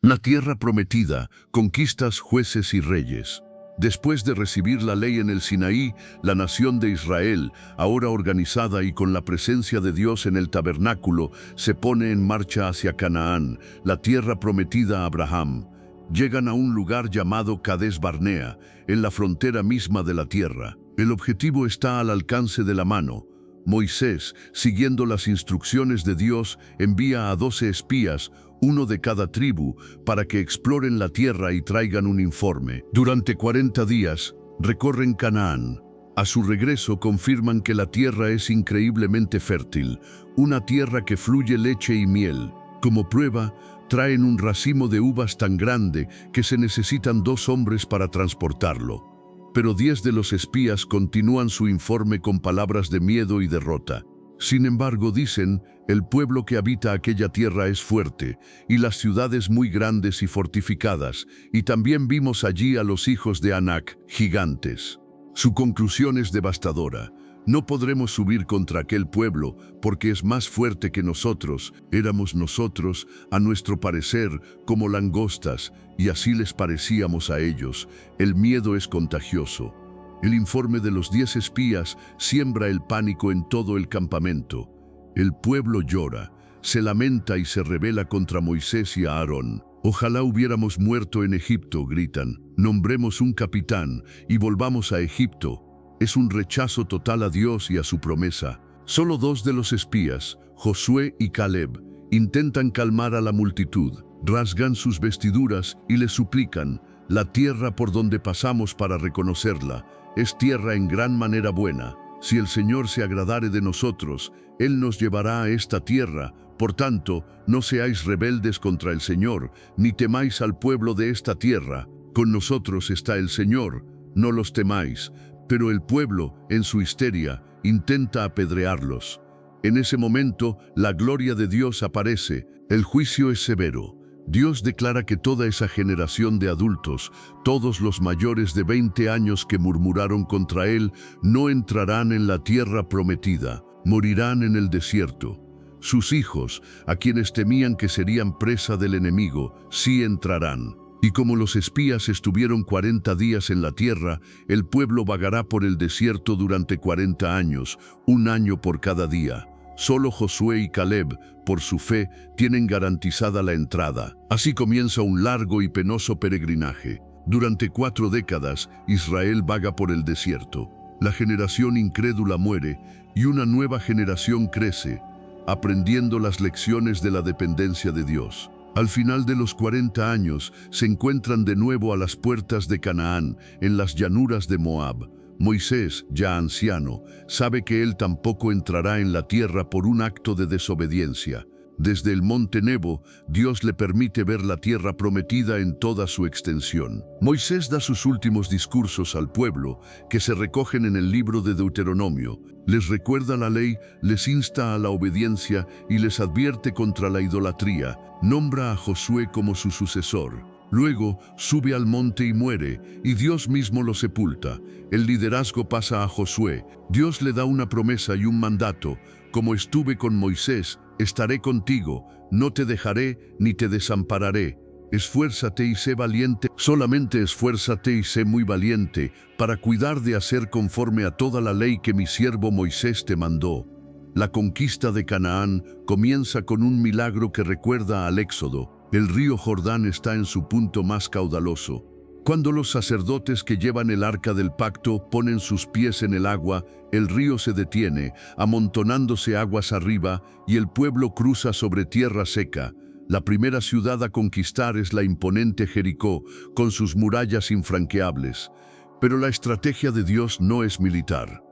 La tierra prometida, conquistas, jueces y reyes. Después de recibir la ley en el Sinaí, la nación de Israel, ahora organizada y con la presencia de Dios en el tabernáculo, se pone en marcha hacia Canaán, la tierra prometida a Abraham. Llegan a un lugar llamado Cades Barnea, en la frontera misma de la tierra. El objetivo está al alcance de la mano. Moisés, siguiendo las instrucciones de Dios, envía a 12 espías, uno de cada tribu, para que exploren la tierra y traigan un informe. Durante 40 días, recorren Canaán. A su regreso confirman que la tierra es increíblemente fértil, una tierra que fluye leche y miel. Como prueba, traen un racimo de uvas tan grande que se necesitan 2 hombres para transportarlo. Pero 10 de los espías continúan su informe con palabras de miedo y derrota. Sin embargo, dicen, el pueblo que habita aquella tierra es fuerte, y las ciudades muy grandes y fortificadas, y también vimos allí a los hijos de Anac, gigantes. Su conclusión es devastadora. No podremos subir contra aquel pueblo, porque es más fuerte que nosotros. Éramos nosotros, a nuestro parecer, como langostas, y así les parecíamos a ellos. El miedo es contagioso. El informe de los 10 espías siembra el pánico en todo el campamento. El pueblo llora, se lamenta y se rebela contra Moisés y Aarón. Ojalá hubiéramos muerto en Egipto, gritan. Nombremos un capitán y volvamos a Egipto. Es un rechazo total a Dios y a su promesa. Solo 2 de los espías, Josué y Caleb, intentan calmar a la multitud. Rasgan sus vestiduras y le suplican, la tierra por donde pasamos para reconocerla es tierra en gran manera buena. Si el Señor se agradare de nosotros, Él nos llevará a esta tierra. Por tanto, no seáis rebeldes contra el Señor, ni temáis al pueblo de esta tierra. Con nosotros está el Señor, no los temáis. Pero el pueblo, en su histeria, intenta apedrearlos. En ese momento, la gloria de Dios aparece. El juicio es severo. Dios declara que toda esa generación de adultos, todos los mayores de 20 años que murmuraron contra Él, no entrarán en la tierra prometida, morirán en el desierto. Sus hijos, a quienes temían que serían presa del enemigo, sí entrarán. Y como los espías estuvieron 40 días en la tierra, el pueblo vagará por el desierto durante 40 años, 1 año por cada día. Solo Josué y Caleb, por su fe, tienen garantizada la entrada. Así comienza un largo y penoso peregrinaje. Durante 4 décadas, Israel vaga por el desierto. La generación incrédula muere y una nueva generación crece, aprendiendo las lecciones de la dependencia de Dios. Al final de los 40 años, se encuentran de nuevo a las puertas de Canaán, en las llanuras de Moab. Moisés, ya anciano, sabe que él tampoco entrará en la tierra por un acto de desobediencia. Desde el monte Nebo, Dios le permite ver la tierra prometida en toda su extensión. Moisés da sus últimos discursos al pueblo, que se recogen en el libro de Deuteronomio. Les recuerda la ley, les insta a la obediencia y les advierte contra la idolatría. Nombra a Josué como su sucesor. Luego sube al monte y muere, y Dios mismo lo sepulta. El liderazgo pasa a Josué. Dios le da una promesa y un mandato. Como estuve con Moisés, estaré contigo, no te dejaré ni te desampararé. Esfuérzate y sé valiente, solamente esfuérzate y sé muy valiente, para cuidar de hacer conforme a toda la ley que mi siervo Moisés te mandó. La conquista de Canaán comienza con un milagro que recuerda al Éxodo. El río Jordán está en su punto más caudaloso. Cuando los sacerdotes que llevan el arca del pacto ponen sus pies en el agua, el río se detiene, amontonándose aguas arriba, y el pueblo cruza sobre tierra seca. La primera ciudad a conquistar es la imponente Jericó, con sus murallas infranqueables. Pero la estrategia de Dios no es militar.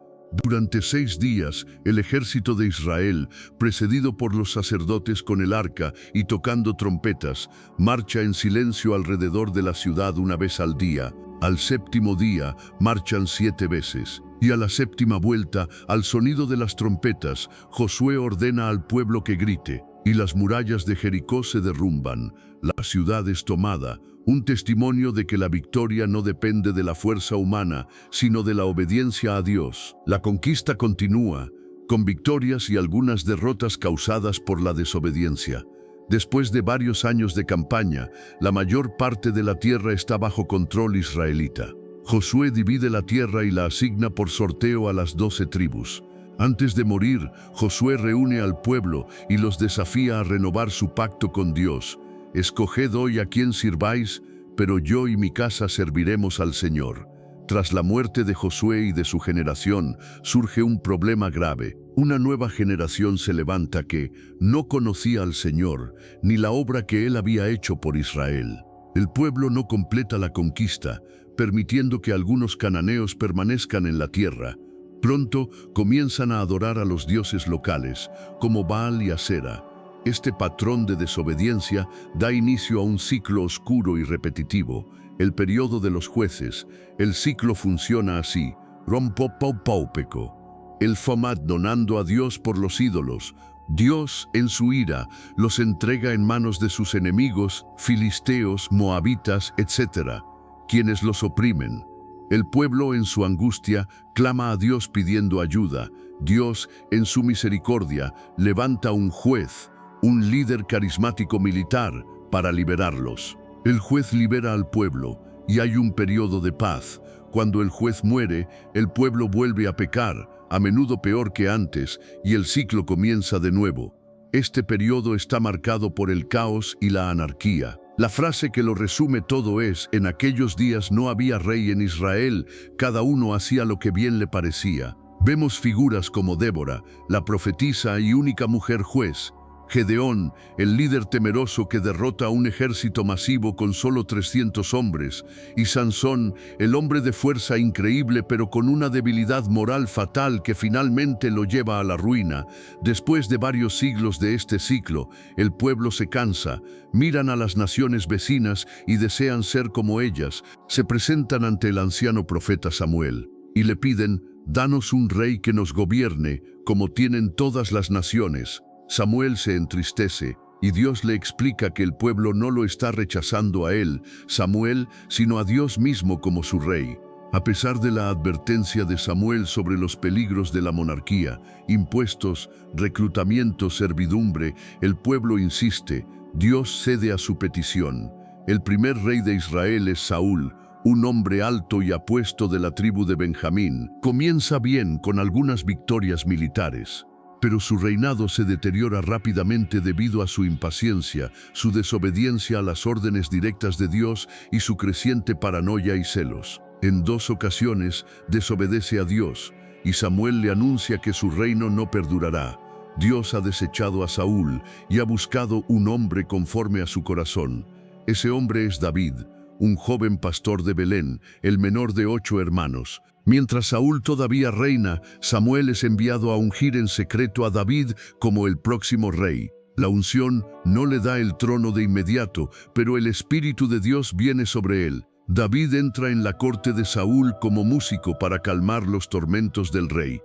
Durante 6 días, el ejército de Israel, precedido por los sacerdotes con el arca y tocando trompetas, marcha en silencio alrededor de la ciudad una vez al día. Al 7º día, marchan 7 veces. Y a la 7ª vuelta, al sonido de las trompetas, Josué ordena al pueblo que grite, y las murallas de Jericó se derrumban. La ciudad es tomada, un testimonio de que la victoria no depende de la fuerza humana, sino de la obediencia a Dios. La conquista continúa, con victorias y algunas derrotas causadas por la desobediencia. Después de varios años de campaña, la mayor parte de la tierra está bajo control israelita. Josué divide la tierra y la asigna por sorteo a las 12 tribus. Antes de morir, Josué reúne al pueblo y los desafía a renovar su pacto con Dios. Escoged hoy a quién sirváis, pero yo y mi casa serviremos al Señor. Tras la muerte de Josué y de su generación, surge un problema grave. Una nueva generación se levanta que no conocía al Señor, ni la obra que Él había hecho por Israel. El pueblo no completa la conquista, permitiendo que algunos cananeos permanezcan en la tierra. Pronto comienzan a adorar a los dioses locales, como Baal y Asera. Este patrón de desobediencia da inicio a un ciclo oscuro y repetitivo, el periodo de los jueces. El ciclo funciona así: Rompopaupaupeco. El Famad donando a Dios por los ídolos. Dios, en su ira, los entrega en manos de sus enemigos, filisteos, moabitas, etc., quienes los oprimen. El pueblo, en su angustia, clama a Dios pidiendo ayuda. Dios, en su misericordia, levanta un juez, un líder carismático militar, para liberarlos. El juez libera al pueblo, y hay un periodo de paz. Cuando el juez muere, el pueblo vuelve a pecar, a menudo peor que antes, y el ciclo comienza de nuevo. Este periodo está marcado por el caos y la anarquía. La frase que lo resume todo es: en aquellos días no había rey en Israel, cada uno hacía lo que bien le parecía. Vemos figuras como Débora, la profetisa y única mujer juez; Gedeón, el líder temeroso que derrota a un ejército masivo con solo 300 hombres; y Sansón, el hombre de fuerza increíble pero con una debilidad moral fatal que finalmente lo lleva a la ruina. Después de varios siglos de este ciclo, el pueblo se cansa, miran a las naciones vecinas y desean ser como ellas. Se presentan ante el anciano profeta Samuel y le piden: danos un rey que nos gobierne, como tienen todas las naciones. Samuel se entristece y Dios le explica que el pueblo no lo está rechazando a él, Samuel, sino a Dios mismo como su rey. A pesar de la advertencia de Samuel sobre los peligros de la monarquía, impuestos, reclutamiento, servidumbre, el pueblo insiste. Dios cede a su petición. El primer rey de Israel es Saúl, un hombre alto y apuesto de la tribu de Benjamín. Comienza bien con algunas victorias militares, pero su reinado se deteriora rápidamente debido a su impaciencia, su desobediencia a las órdenes directas de Dios y su creciente paranoia y celos. En 2 ocasiones desobedece a Dios, y Samuel le anuncia que su reino no perdurará. Dios ha desechado a Saúl y ha buscado un hombre conforme a su corazón. Ese hombre es David, un joven pastor de Belén, el menor de 8 hermanos. Mientras Saúl todavía reina, Samuel es enviado a ungir en secreto a David como el próximo rey. La unción no le da el trono de inmediato, pero el Espíritu de Dios viene sobre él. David entra en la corte de Saúl como músico para calmar los tormentos del rey.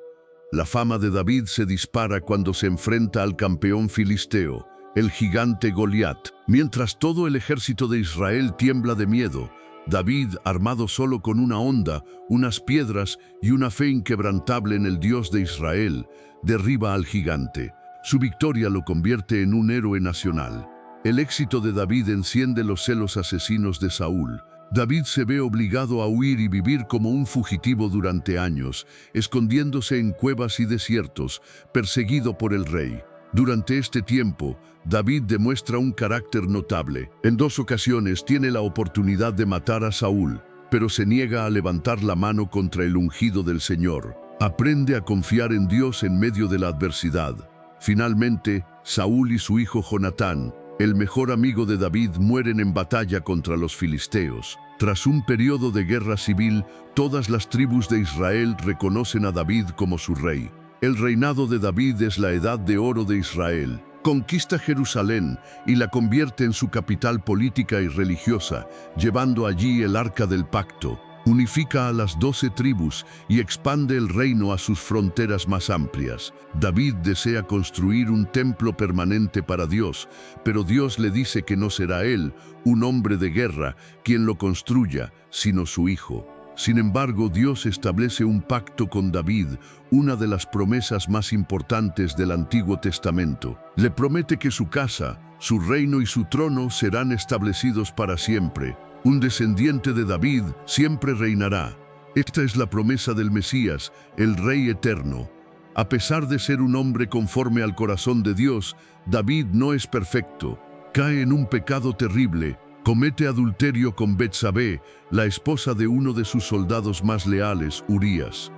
La fama de David se dispara cuando se enfrenta al campeón filisteo, el gigante Goliat. Mientras todo el ejército de Israel tiembla de miedo, David, armado solo con una honda, unas piedras y una fe inquebrantable en el Dios de Israel, derriba al gigante. Su victoria lo convierte en un héroe nacional. El éxito de David enciende los celos asesinos de Saúl. David se ve obligado a huir y vivir como un fugitivo durante años, escondiéndose en cuevas y desiertos, perseguido por el rey. Durante este tiempo, David demuestra un carácter notable. En 2 ocasiones tiene la oportunidad de matar a Saúl, pero se niega a levantar la mano contra el ungido del Señor. Aprende a confiar en Dios en medio de la adversidad. Finalmente, Saúl y su hijo Jonatán, el mejor amigo de David, mueren en batalla contra los filisteos. Tras un periodo de guerra civil, todas las tribus de Israel reconocen a David como su rey. El reinado de David es la edad de oro de Israel. Conquista Jerusalén y la convierte en su capital política y religiosa, llevando allí el Arca del Pacto. Unifica a las 12 tribus y expande el reino a sus fronteras más amplias. David desea construir un templo permanente para Dios, pero Dios le dice que no será él, un hombre de guerra, quien lo construya, sino su hijo. Sin embargo, Dios establece un pacto con David, una de las promesas más importantes del Antiguo Testamento. Le promete que su casa, su reino y su trono serán establecidos para siempre. Un descendiente de David siempre reinará. Esta es la promesa del Mesías, el Rey eterno. A pesar de ser un hombre conforme al corazón de Dios, David no es perfecto. Cae en un pecado terrible. Comete adulterio con Betsabé, la esposa de uno de sus soldados más leales, Urías.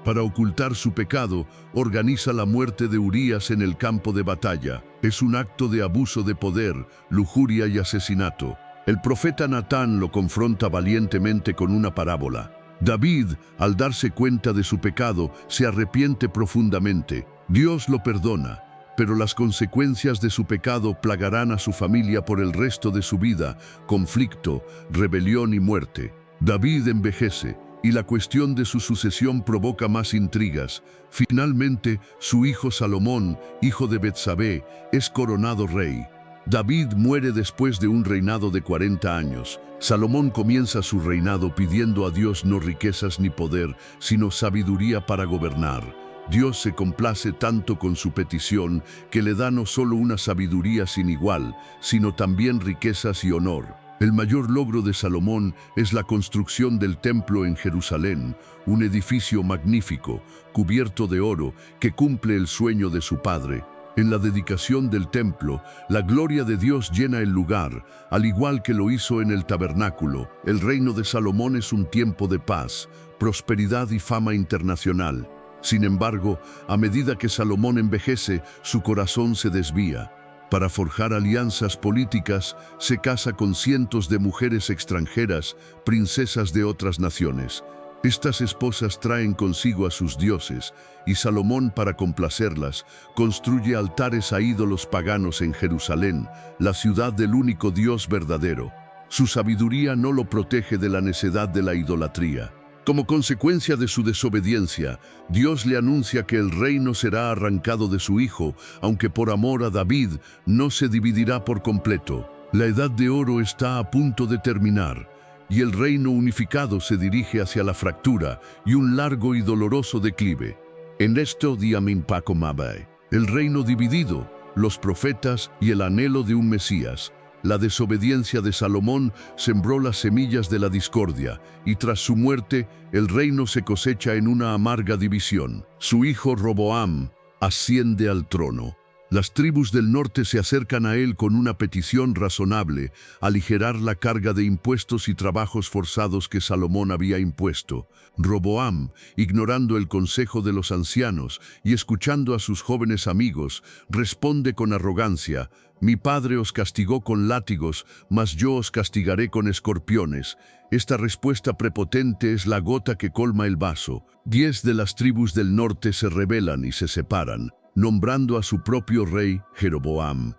Para ocultar su pecado, organiza la muerte de Urías en el campo de batalla. Es un acto de abuso de poder, lujuria y asesinato. El profeta Natán lo confronta valientemente con una parábola. David, al darse cuenta de su pecado, se arrepiente profundamente. Dios lo perdona, pero las consecuencias de su pecado plagarán a su familia por el resto de su vida: conflicto, rebelión y muerte. David envejece, y la cuestión de su sucesión provoca más intrigas. Finalmente, su hijo Salomón, hijo de Betsabé, es coronado rey. David muere después de un reinado de 40 años. Salomón comienza su reinado pidiendo a Dios no riquezas ni poder, sino sabiduría para gobernar. Dios se complace tanto con su petición que le da no solo una sabiduría sin igual, sino también riquezas y honor. El mayor logro de Salomón es la construcción del templo en Jerusalén, un edificio magnífico, cubierto de oro, que cumple el sueño de su padre. En la dedicación del templo, la gloria de Dios llena el lugar, al igual que lo hizo en el tabernáculo. El reino de Salomón es un tiempo de paz, prosperidad y fama internacional. Sin embargo, a medida que Salomón envejece, su corazón se desvía. Para forjar alianzas políticas, se casa con cientos de mujeres extranjeras, princesas de otras naciones. Estas esposas traen consigo a sus dioses, y Salomón, para complacerlas, construye altares a ídolos paganos en Jerusalén, la ciudad del único Dios verdadero. Su sabiduría no lo protege de la necedad de la idolatría. Como consecuencia de su desobediencia, Dios le anuncia que el reino será arrancado de su hijo, aunque por amor a David no se dividirá por completo. La edad de oro está a punto de terminar, y el reino unificado se dirige hacia la fractura y un largo y doloroso declive. En esto diamin Paco Mabai, el reino dividido, los profetas y el anhelo de un Mesías. La desobediencia de Salomón sembró las semillas de la discordia, y tras su muerte, el reino se cosecha en una amarga división. Su hijo Roboam asciende al trono. Las tribus del norte se acercan a él con una petición razonable: aligerar la carga de impuestos y trabajos forzados que Salomón había impuesto. Roboam, ignorando el consejo de los ancianos y escuchando a sus jóvenes amigos, responde con arrogancia: mi padre os castigó con látigos, mas yo os castigaré con escorpiones. Esta respuesta prepotente es la gota que colma el vaso. 10 de las tribus del norte se rebelan y se separan, nombrando a su propio rey, Jeroboam.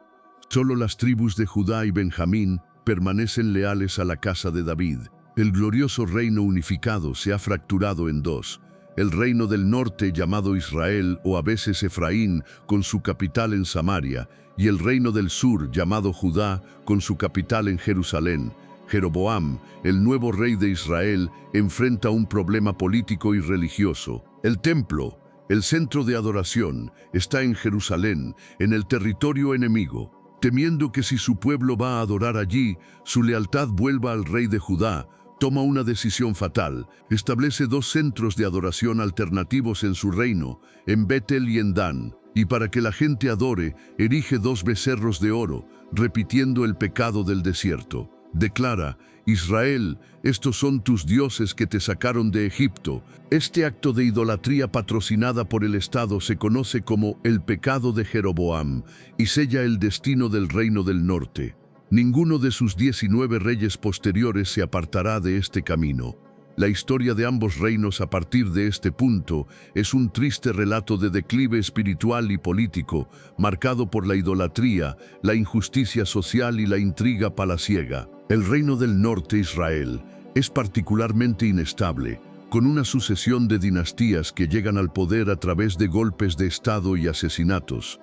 Solo las tribus de Judá y Benjamín permanecen leales a la casa de David. El glorioso reino unificado se ha fracturado en dos. El reino del norte, llamado Israel o a veces Efraín, con su capital en Samaria, y el reino del sur, llamado Judá, con su capital en Jerusalén. Jeroboam, el nuevo rey de Israel, enfrenta un problema político y religioso. El templo, el centro de adoración, está en Jerusalén, en el territorio enemigo. Temiendo que si su pueblo va a adorar allí, su lealtad vuelva al rey de Judá, toma una decisión fatal. Establece 2 centros de adoración alternativos en su reino, en Betel y en Dan. Y para que la gente adore, erige 2 becerros de oro, repitiendo el pecado del desierto. Declara: Israel, estos son tus dioses que te sacaron de Egipto. Este acto de idolatría patrocinada por el Estado se conoce como el pecado de Jeroboam y sella el destino del reino del norte. Ninguno de sus 19 reyes posteriores se apartará de este camino. La historia de ambos reinos a partir de este punto es un triste relato de declive espiritual y político, marcado por la idolatría, la injusticia social y la intriga palaciega. El reino del norte, Israel, es particularmente inestable, con una sucesión de dinastías que llegan al poder a través de golpes de Estado y asesinatos.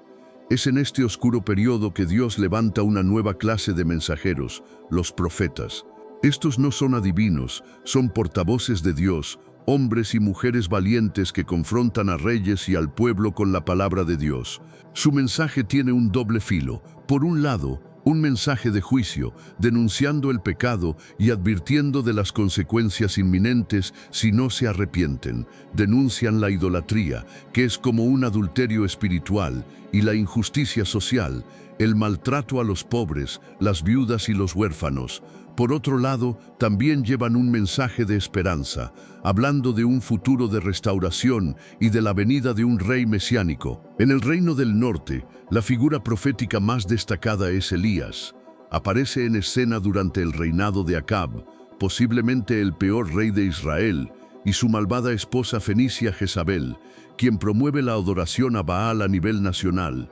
Es en este oscuro periodo que Dios levanta una nueva clase de mensajeros, los profetas. Estos no son adivinos, son portavoces de Dios, hombres y mujeres valientes que confrontan a reyes y al pueblo con la palabra de Dios. Su mensaje tiene un doble filo. Por un lado, un mensaje de juicio, denunciando el pecado y advirtiendo de las consecuencias inminentes si no se arrepienten. Denuncian la idolatría, que es como un adulterio espiritual, y la injusticia social, el maltrato a los pobres, las viudas y los huérfanos. Por otro lado, también llevan un mensaje de esperanza, hablando de un futuro de restauración y de la venida de un rey mesiánico. En el reino del norte, la figura profética más destacada es Elías. Aparece en escena durante el reinado de Acab, posiblemente el peor rey de Israel, y su malvada esposa fenicia Jezabel, quien promueve la adoración a Baal a nivel nacional.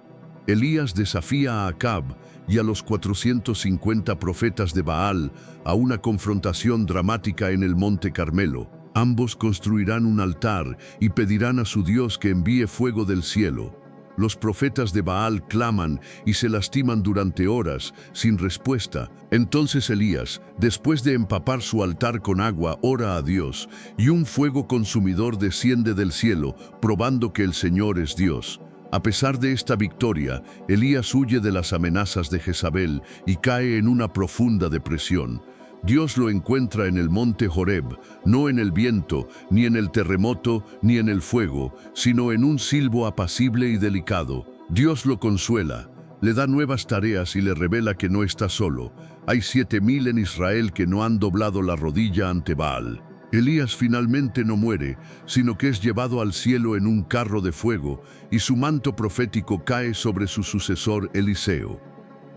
Elías desafía a Acab y a los 450 profetas de Baal a una confrontación dramática en el Monte Carmelo. Ambos construirán un altar y pedirán a su Dios que envíe fuego del cielo. Los profetas de Baal claman y se lastiman durante horas, sin respuesta. Entonces Elías, después de empapar su altar con agua, ora a Dios, y un fuego consumidor desciende del cielo, probando que el Señor es Dios. A pesar de esta victoria, Elías huye de las amenazas de Jezabel y cae en una profunda depresión. Dios lo encuentra en el monte Horeb, no en el viento, ni en el terremoto, ni en el fuego, sino en un silbo apacible y delicado. Dios lo consuela, le da nuevas tareas y le revela que no está solo. Hay 7,000 en Israel que no han doblado la rodilla ante Baal. Elías finalmente no muere, sino que es llevado al cielo en un carro de fuego, y su manto profético cae sobre su sucesor Eliseo.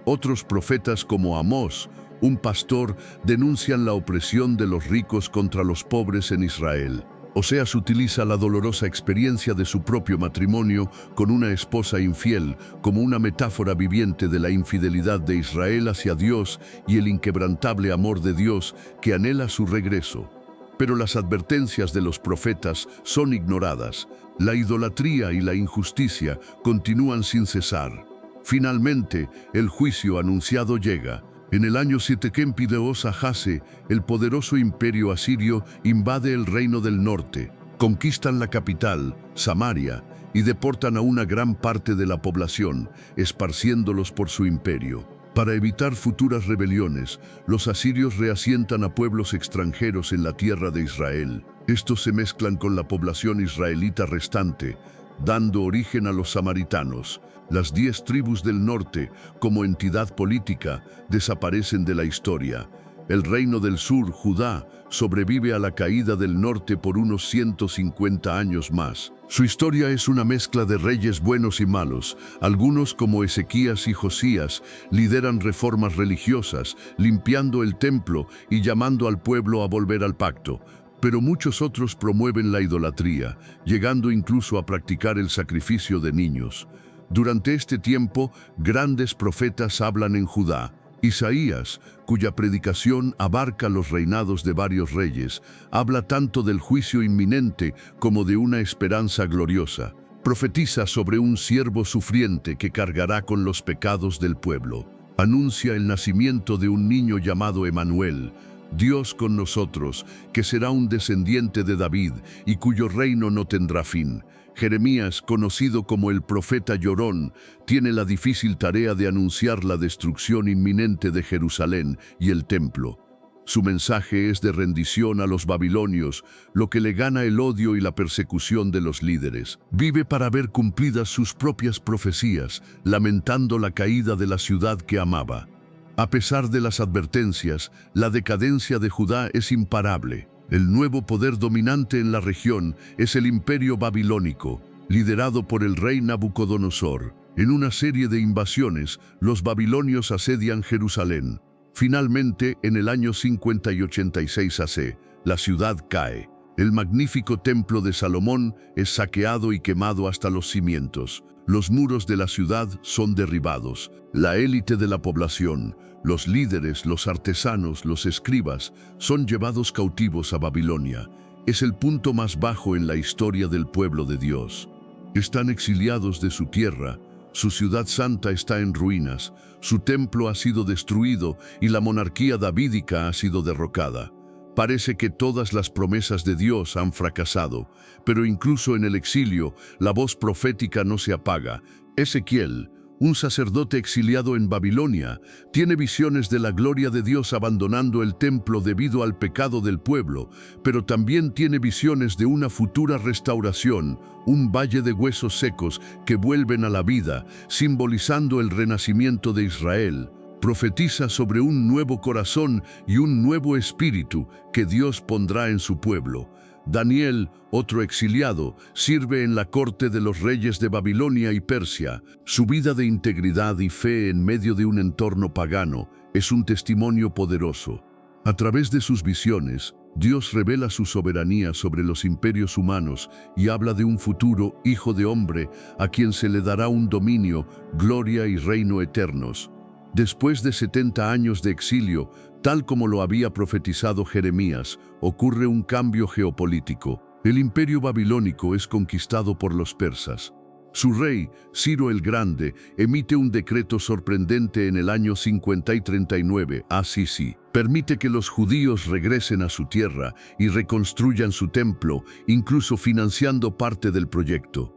Otros profetas como Amós, un pastor, denuncian la opresión de los ricos contra los pobres en Israel. Oseas utiliza la dolorosa experiencia de su propio matrimonio con una esposa infiel como una metáfora viviente de la infidelidad de Israel hacia Dios y el inquebrantable amor de Dios que anhela su regreso. Pero las advertencias de los profetas son ignoradas. La idolatría y la injusticia continúan sin cesar. Finalmente, el juicio anunciado llega. En el año 7 de Osahase, el poderoso imperio asirio invade el reino del norte, conquistan la capital, Samaria, y deportan a una gran parte de la población, esparciéndolos por su imperio. Para evitar futuras rebeliones, los asirios reasientan a pueblos extranjeros en la tierra de Israel. Estos se mezclan con la población israelita restante, dando origen a los samaritanos. Las 10 tribus del norte, como entidad política, desaparecen de la historia. El reino del sur, Judá, sobrevive a la caída del norte por unos 150 años más. Su historia es una mezcla de reyes buenos y malos. Algunos, como Ezequías y Josías, lideran reformas religiosas, limpiando el templo y llamando al pueblo a volver al pacto. Pero muchos otros promueven la idolatría, llegando incluso a practicar el sacrificio de niños. Durante este tiempo, grandes profetas hablan en Judá. Isaías, cuya predicación abarca los reinados de varios reyes, habla tanto del juicio inminente como de una esperanza gloriosa. Profetiza sobre un siervo sufriente que cargará con los pecados del pueblo. Anuncia el nacimiento de un niño llamado Emanuel, Dios con nosotros, que será un descendiente de David y cuyo reino no tendrá fin. Jeremías, conocido como el profeta llorón, tiene la difícil tarea de anunciar la destrucción inminente de Jerusalén y el templo. Su mensaje es de rendición a los babilonios, lo que le gana el odio y la persecución de los líderes. Vive para ver cumplidas sus propias profecías, lamentando la caída de la ciudad que amaba. A pesar de las advertencias, la decadencia de Judá es imparable. El nuevo poder dominante en la región es el imperio babilónico, liderado por el rey Nabucodonosor. En una serie de invasiones, los babilonios asedian Jerusalén. Finalmente, en el año 50 y 86 AC, la ciudad cae. El magnífico templo de Salomón es saqueado y quemado hasta los cimientos. Los muros de la ciudad son derribados. La élite de la población, los líderes, los artesanos, los escribas, son llevados cautivos a Babilonia. Es el punto más bajo en la historia del pueblo de Dios. Están exiliados de su tierra, Su ciudad santa está en ruinas, su templo ha sido destruido y la monarquía davídica ha sido derrocada. Parece que todas las promesas de Dios han fracasado, pero incluso en el exilio, la voz profética no se apaga. Ezequiel, un sacerdote exiliado en Babilonia, tiene visiones de la gloria de Dios abandonando el templo debido al pecado del pueblo, pero también tiene visiones de una futura restauración, un valle de huesos secos que vuelven a la vida, simbolizando el renacimiento de Israel. Profetiza sobre un nuevo corazón y un nuevo espíritu que Dios pondrá en su pueblo. Daniel, otro exiliado, sirve en la corte de los reyes de Babilonia y Persia. Su vida de integridad y fe en medio de un entorno pagano es un testimonio poderoso. A través de sus visiones, Dios revela su soberanía sobre los imperios humanos y habla de un futuro hijo de hombre a quien se le dará un dominio, gloria y reino eternos. Después de 70 años de exilio, tal como lo había profetizado Jeremías, ocurre un cambio geopolítico. El imperio babilónico es conquistado por los persas. Su rey, Ciro el Grande, emite un decreto sorprendente en el año 50 y 39 a.C. Permite que los judíos regresen a su tierra y reconstruyan su templo, incluso financiando parte del proyecto.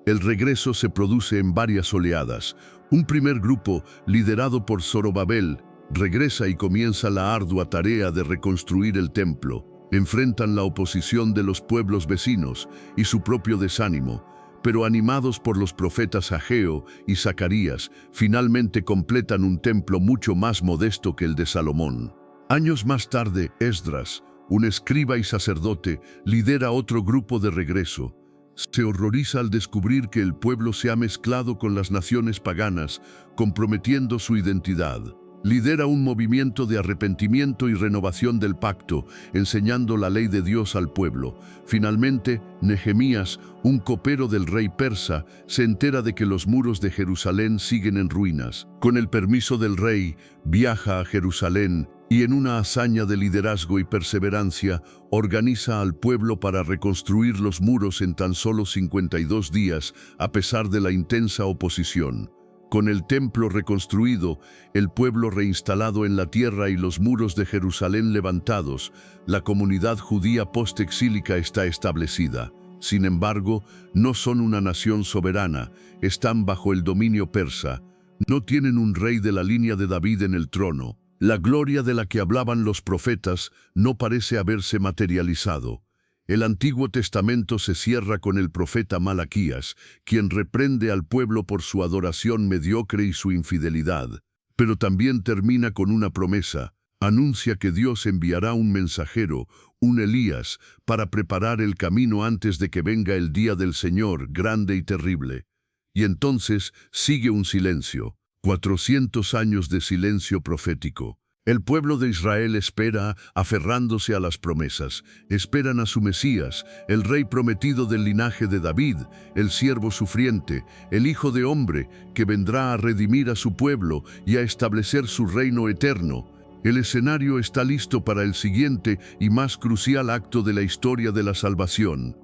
El regreso se produce en varias oleadas. Un primer grupo, liderado por Zorobabel, regresa y comienza la ardua tarea de reconstruir el templo. Enfrentan la oposición de los pueblos vecinos y su propio desánimo, pero animados por los profetas Ageo y Zacarías, finalmente completan un templo mucho más modesto que el de Salomón. Años más tarde, Esdras, un escriba y sacerdote, lidera otro grupo de regreso. Se horroriza al descubrir que el pueblo se ha mezclado con las naciones paganas, comprometiendo su identidad. Lidera un movimiento de arrepentimiento y renovación del pacto, enseñando la ley de Dios al pueblo. Finalmente, Nehemías, un copero del rey persa, se entera de que los muros de Jerusalén siguen en ruinas. Con el permiso del rey, viaja a Jerusalén y en una hazaña de liderazgo y perseverancia, organiza al pueblo para reconstruir los muros en tan solo 52 días, a pesar de la intensa oposición. Con el templo reconstruido, el pueblo reinstalado en la tierra y los muros de Jerusalén levantados, la comunidad judía postexílica está establecida. Sin embargo, no son una nación soberana, están bajo el dominio persa. No tienen un rey de la línea de David en el trono. La gloria de la que hablaban los profetas no parece haberse materializado. El Antiguo Testamento se cierra con el profeta Malaquías, quien reprende al pueblo por su adoración mediocre y su infidelidad. Pero también termina con una promesa. Anuncia que Dios enviará un mensajero, un Elías, para preparar el camino antes de que venga el día del Señor, grande y terrible. Y entonces sigue un silencio. 400 años de silencio profético. El pueblo de Israel espera, aferrándose a las promesas. Esperan a su Mesías, el rey prometido del linaje de David, el siervo sufriente, el Hijo de Hombre, que vendrá a redimir a su pueblo y a establecer su reino eterno. El escenario está listo para el siguiente y más crucial acto de la historia de la salvación.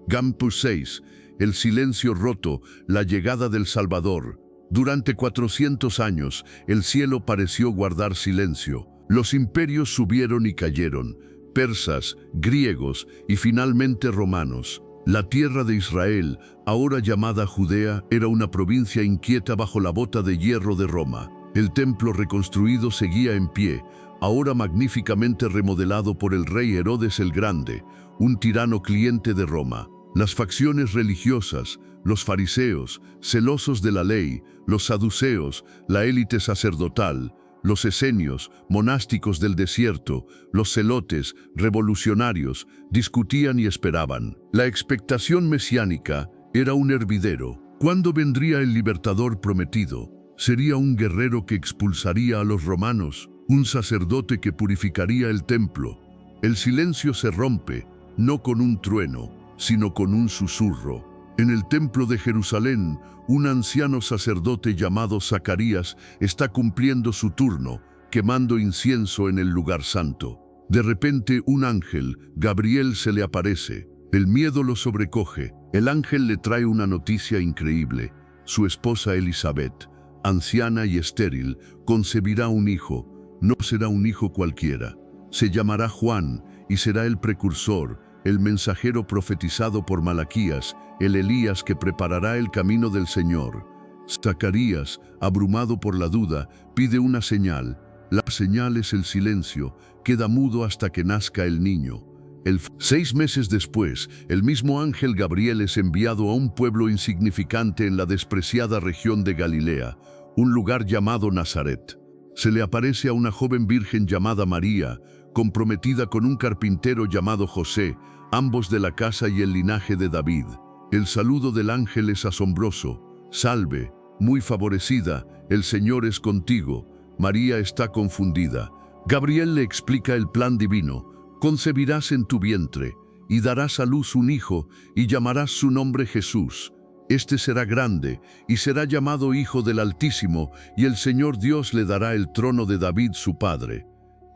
Campus 6. El silencio roto, la llegada del Salvador. Durante 400 años, el cielo pareció guardar silencio. Los imperios subieron y cayeron, persas, griegos y finalmente romanos. La tierra de Israel, ahora llamada Judea, era una provincia inquieta bajo la bota de hierro de Roma. El templo reconstruido seguía en pie, ahora magníficamente remodelado por el rey Herodes el Grande, un tirano cliente de Roma. Las facciones religiosas, los fariseos, celosos de la ley, los saduceos, la élite sacerdotal, los esenios, monásticos del desierto, los celotes, revolucionarios, discutían y esperaban. La expectación mesiánica era un hervidero. ¿Cuándo vendría el libertador prometido? ¿Sería un guerrero que expulsaría a los romanos? ¿Un sacerdote que purificaría el templo? El silencio se rompe, no con un trueno, sino con un susurro. En el templo de Jerusalén, un anciano sacerdote llamado Zacarías está cumpliendo su turno, quemando incienso en el lugar santo. De repente un ángel, Gabriel, se le aparece. El miedo lo sobrecoge. El ángel le trae una noticia increíble. su esposa Elizabeth, anciana y estéril, concebirá un hijo. No será un hijo cualquiera. Se llamará Juan y será el precursor, el mensajero profetizado por Malaquías, el Elías que preparará el camino del Señor. Zacarías, abrumado por la duda, pide una señal. La señal es el silencio, queda mudo hasta que nazca el niño. 6 meses después, el mismo ángel Gabriel es enviado a un pueblo insignificante en la despreciada región de Galilea, un lugar llamado Nazaret. Se le aparece a una joven virgen llamada María, comprometida con un carpintero llamado José, ambos de la casa y el linaje de David. El saludo del ángel es asombroso. Salve, muy favorecida, el Señor es contigo. María está confundida. Gabriel le explica el plan divino. Concebirás en tu vientre, y darás a luz un hijo, y llamarás su nombre Jesús. Este será grande, y será llamado Hijo del Altísimo, y el Señor Dios le dará el trono de David su padre.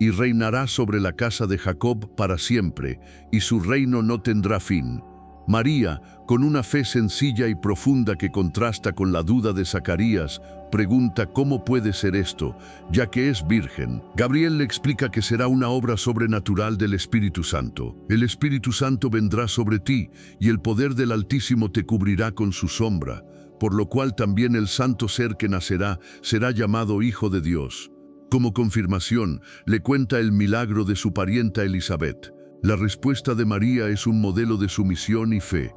Y reinará sobre la casa de Jacob para siempre, y su reino no tendrá fin. María, con una fe sencilla y profunda que contrasta con la duda de Zacarías, pregunta cómo puede ser esto, ya que es virgen. Gabriel le explica que será una obra sobrenatural del Espíritu Santo. El Espíritu Santo vendrá sobre ti, y el poder del Altísimo te cubrirá con su sombra, por lo cual también el santo ser que nacerá será llamado Hijo de Dios. Como confirmación, le cuenta el milagro de su parienta Elizabeth. La respuesta de María es un modelo de sumisión y fe.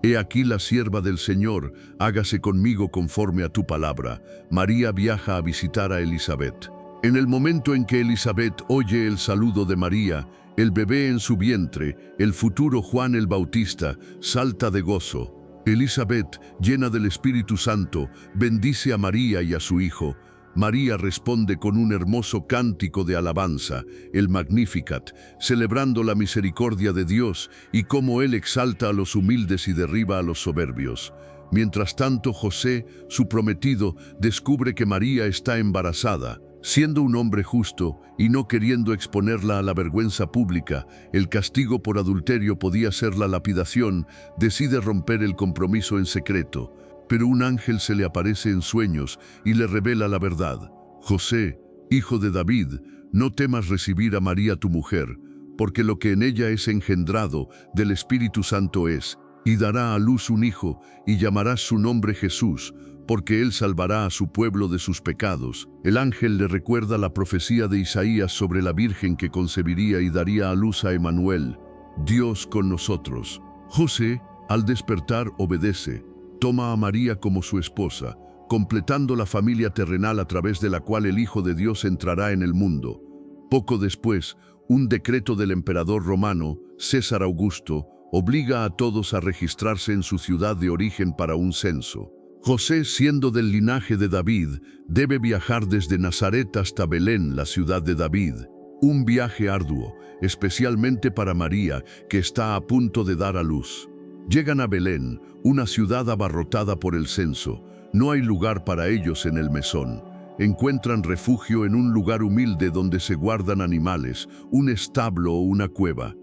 He aquí la sierva del Señor, hágase conmigo conforme a tu palabra. María viaja a visitar a Elizabeth. En el momento en que Elizabeth oye el saludo de María, el bebé en su vientre, el futuro Juan el Bautista, salta de gozo. Elizabeth, llena del Espíritu Santo, bendice a María y a su hijo. María responde con un hermoso cántico de alabanza, el Magnificat, celebrando la misericordia de Dios y cómo Él exalta a los humildes y derriba a los soberbios. Mientras tanto, José, su prometido, descubre que María está embarazada. Siendo un hombre justo y no queriendo exponerla a la vergüenza pública, el castigo por adulterio podía ser la lapidación, decide romper el compromiso en secreto. Pero un ángel se le aparece en sueños y le revela la verdad. José, hijo de David, no temas recibir a María tu mujer, porque lo que en ella es engendrado del Espíritu Santo es, y dará a luz un hijo, y llamarás su nombre Jesús, porque él salvará a su pueblo de sus pecados. El ángel le recuerda la profecía de Isaías sobre la virgen que concebiría y daría a luz a Emmanuel, Dios con nosotros. José, al despertar, obedece. Toma a María como su esposa, completando la familia terrenal a través de la cual el Hijo de Dios entrará en el mundo. Poco después, un decreto del emperador romano, César Augusto, obliga a todos a registrarse en su ciudad de origen para un censo. José, siendo del linaje de David, debe viajar desde Nazaret hasta Belén, la ciudad de David. Un viaje arduo, especialmente para María, que está a punto de dar a luz. Llegan a Belén, una ciudad abarrotada por el censo. No hay lugar para ellos en el mesón. Encuentran refugio en un lugar humilde donde se guardan animales, un establo o una cueva.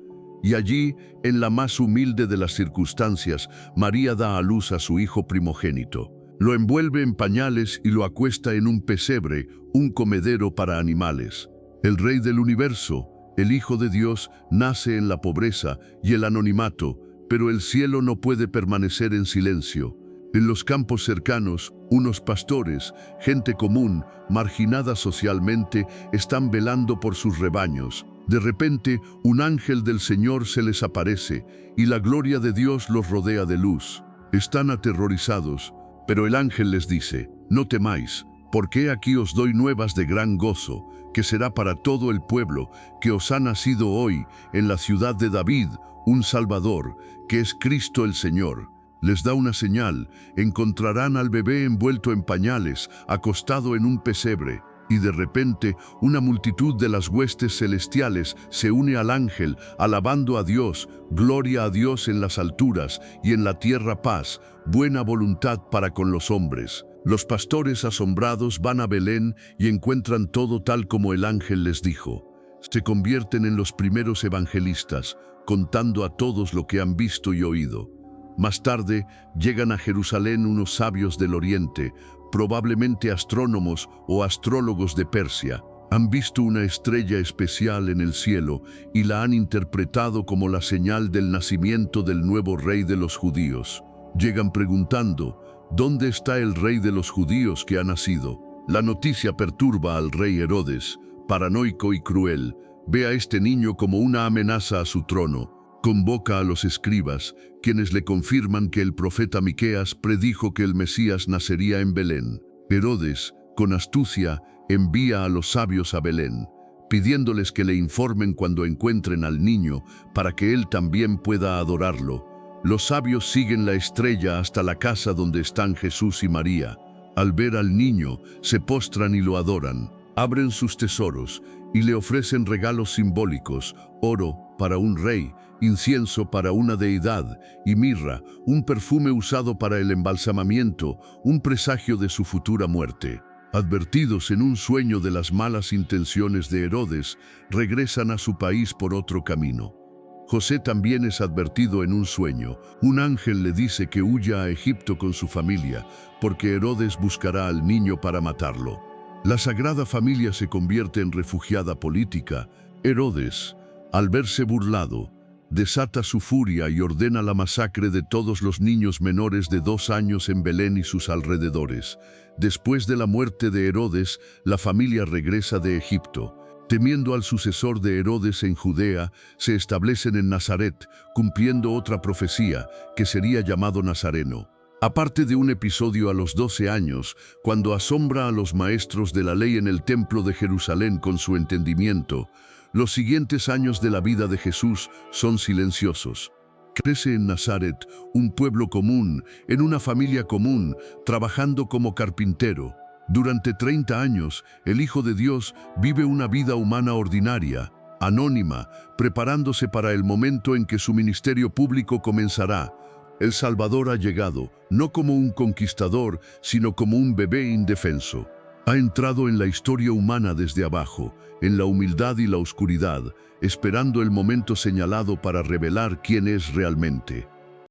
Y allí, en la más humilde de las circunstancias, María da a luz a su hijo primogénito. Lo envuelve en pañales y lo acuesta en un pesebre, un comedero para animales. El Rey del Universo, el Hijo de Dios, nace en la pobreza y el anonimato, pero el cielo no puede permanecer en silencio. En los campos cercanos, unos pastores, gente común, marginada socialmente, están velando por sus rebaños. De repente, un ángel del Señor se les aparece, y la gloria de Dios los rodea de luz. Están aterrorizados, pero el ángel les dice, no temáis, porque aquí os doy nuevas de gran gozo, que será para todo el pueblo, que os ha nacido hoy, en la ciudad de David, un Salvador, que es Cristo el Señor. Les da una señal, encontrarán al bebé envuelto en pañales, acostado en un pesebre, y de repente una multitud de las huestes celestiales se une al ángel, alabando a Dios, gloria a Dios en las alturas, y en la tierra paz, buena voluntad para con los hombres. Los pastores asombrados van a Belén y encuentran todo tal como el ángel les dijo. Se convierten en los primeros evangelistas, contando a todos lo que han visto y oído. Más tarde, llegan a Jerusalén unos sabios del Oriente, probablemente astrónomos o astrólogos de Persia. Han visto una estrella especial en el cielo y la han interpretado como la señal del nacimiento del nuevo rey de los judíos. Llegan preguntando, ¿dónde está el rey de los judíos que ha nacido? La noticia perturba al rey Herodes, paranoico y cruel. Ve a este niño como una amenaza a su trono. Convoca a los escribas, quienes le confirman que el profeta Miqueas predijo que el Mesías nacería en Belén. Herodes, con astucia, envía a los sabios a Belén, pidiéndoles que le informen cuando encuentren al niño, para que él también pueda adorarlo. Los sabios siguen la estrella hasta la casa donde están Jesús y María. Al ver al niño, se postran y lo adoran. Abren sus tesoros y le ofrecen regalos simbólicos: oro para un rey, incienso para una deidad y mirra, un perfume usado para el embalsamamiento, un presagio de su futura muerte. Advertidos en un sueño de las malas intenciones de Herodes, regresan a su país por otro camino. José también es advertido en un sueño. Un ángel le dice que huya a Egipto con su familia, porque Herodes buscará al niño para matarlo. La Sagrada Familia se convierte en refugiada política. Herodes, al verse burlado, desata su furia y ordena la masacre de todos los niños menores de 2 años en Belén y sus alrededores. Después de la muerte de Herodes, la familia regresa de Egipto. Temiendo al sucesor de Herodes en Judea, se establecen en Nazaret, cumpliendo otra profecía, que sería llamado Nazareno. Aparte de un episodio a los 12 años, cuando asombra a los maestros de la ley en el templo de Jerusalén con su entendimiento, los siguientes años de la vida de Jesús son silenciosos. Crece en Nazaret, un pueblo común, en una familia común, trabajando como carpintero. Durante 30 años, el Hijo de Dios vive una vida humana ordinaria, anónima, preparándose para el momento en que su ministerio público comenzará. El Salvador ha llegado, no como un conquistador, sino como un bebé indefenso. Ha entrado en la historia humana desde abajo, en la humildad y la oscuridad, esperando el momento señalado para revelar quién es realmente.